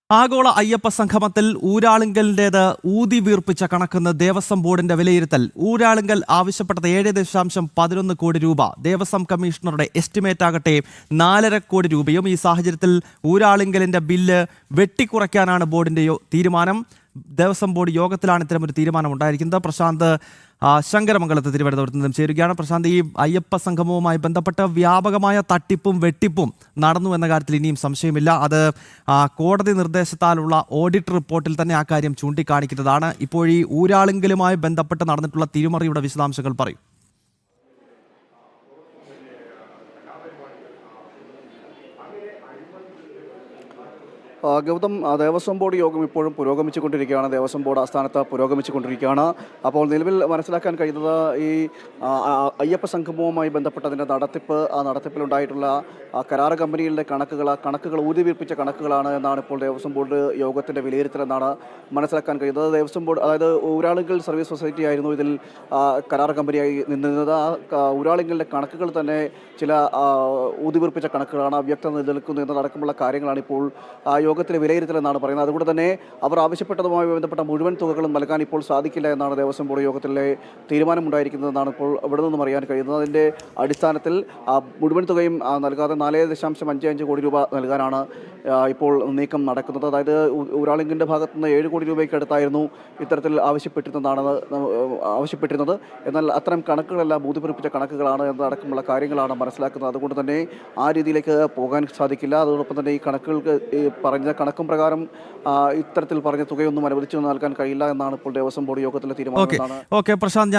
ആഗോള അയ്യപ്പ സംഗമത്തിൽ ഊരാളുങ്കലിന്റേത് ഊതി വീർപ്പിച്ച കണക്കെന്ന് ദേവസ്വം ബോർഡിന്റെ വിലയിരുത്തൽ. ഊരാളുങ്കൽ ആവശ്യപ്പെട്ടത് 7.11 കോടി രൂപ. ദേവസ്വം കമ്മീഷണറുടെ എസ്റ്റിമേറ്റ് ആകട്ടെ 4.5 കോടി രൂപയും. ഈ സാഹചര്യത്തിൽ ഊരാളുങ്കലിന്റെ ബില്ല് വെട്ടിക്കുറയ്ക്കാനാണ് ബോർഡിന്റെ തീരുമാനം. ദേവസ്വം ബോർഡ് യോഗത്തിലാണ് ഇത്തരമൊരു തീരുമാനം ഉണ്ടായിരിക്കുന്നത്. പ്രശാന്ത് ശങ്കരമംഗലത്ത് തിരുവനന്തപുരത്ത് നിന്നും ചേരുകയാണ്. പ്രശാന്ത്, ഈ അയ്യപ്പ സംഗമവുമായി ബന്ധപ്പെട്ട് വ്യാപകമായ തട്ടിപ്പും വെട്ടിപ്പും നടന്നു എന്ന കാര്യത്തിൽ ഇനിയും സംശയമില്ല. അത് കോടതി നിർദ്ദേശത്താലുള്ള ഓഡിറ്റ് റിപ്പോർട്ടിൽ തന്നെ ആ കാര്യം ചൂണ്ടിക്കാണിക്കുന്നതാണ്. ഇപ്പോൾ ഈ ഊരാളുങ്കലുമായി ബന്ധപ്പെട്ട് നടന്നിട്ടുള്ള തിരിമറിയുടെ വിശദാംശങ്ങൾ പറയും. ഗൗതം, ദേവസ്വം ബോർഡ് യോഗം ഇപ്പോഴും പുരോഗമിച്ചുകൊണ്ടിരിക്കുകയാണ്. ദേവസ്വം ബോർഡ് ആസ്ഥാനത്ത് പുരോഗമിച്ചുകൊണ്ടിരിക്കുകയാണ്. അപ്പോൾ നിലവിൽ മനസ്സിലാക്കാൻ കഴിയുന്നത് ഈ അയ്യപ്പ സംഗമവുമായി ബന്ധപ്പെട്ടതിൻ്റെ നടത്തിപ്പ്, ആ നടത്തിപ്പിലുണ്ടായിട്ടുള്ള കരാർ കമ്പനികളുടെ കണക്കുകൾ ഊതിവീർപ്പിച്ച കണക്കുകളാണ് എന്നാണ് ഇപ്പോൾ ദേവസ്വം ബോർഡ് യോഗത്തിൻ്റെ വിലയിരുത്തലെന്നാണ് മനസ്സിലാക്കാൻ കഴിയുന്നത്. ദേവസ്വം ബോർഡ്, അതായത് ഊരാളുങ്കൽ സർവീസ് സൊസൈറ്റി ആയിരുന്നു ഇതിൽ കരാർ കമ്പനിയായി നിന്നിരുന്നത്. ആ ഊരാളുങ്കലിൻ്റെ കണക്കുകൾ തന്നെ ചില ഊതിവീർപ്പിച്ച കണക്കുകളാണ്, അവ്യക്തത നിലനിൽക്കുന്നു എന്നതടക്കമുള്ള കാര്യങ്ങളാണ് ഇപ്പോൾ യോഗത്തിലെ വിലയിരുത്തലെന്നാണ് പറയുന്നത്. അതുകൊണ്ട് തന്നെ അവർ ആവശ്യപ്പെട്ടതുമായി ബന്ധപ്പെട്ട മുഴുവൻ തുകകളും നൽകാൻ ഇപ്പോൾ സാധിക്കില്ല എന്നാണ് ദേവസ്വം ബോർഡ് യോഗത്തിലെ തീരുമാനമുണ്ടായിരിക്കുന്നതെന്നാണ് ഇപ്പോൾ ഇവിടെ നിന്നും അറിയാൻ കഴിയുന്നത്. അതിൻ്റെ അടിസ്ഥാനത്തിൽ മുഴുവൻ തുകയും നൽകാതെ 4.55 കോടി രൂപ നൽകാനാണ് ഇപ്പോൾ നീക്കം നടക്കുന്നത്. അതായത് ഊരാളുങ്കലിൻ്റെ ഭാഗത്തു നിന്ന് 7 കോടി രൂപയ്ക്ക് അടുത്തായിരുന്നു ഇത്തരത്തിൽ ആവശ്യപ്പെട്ടിരുന്നത്. എന്നാൽ അത്തരം കണക്കുകളെല്ലാം ബോധ്യപ്പെടുപ്പിച്ച കണക്കുകളാണ് എന്നതടക്കമുള്ള കാര്യങ്ങളാണ് മനസ്സിലാക്കുന്നത്. അതുകൊണ്ട് തന്നെ ആ രീതിയിലേക്ക് പോകാൻ സാധിക്കില്ല. അതോടൊപ്പം തന്നെ ഈ കണക്കുകൾക്ക് പറഞ്ഞ കണക്കും പ്രകാരം ഇത്തരത്തിൽ പറഞ്ഞ തുകയൊന്നും അനുവദിച്ചു നൽകാൻ കഴിയില്ല എന്നാണ് ഇപ്പോൾ ദേവസ്വം ബോർഡ് യോഗത്തിലെ തീരുമാനം. പ്രശാന്ത്,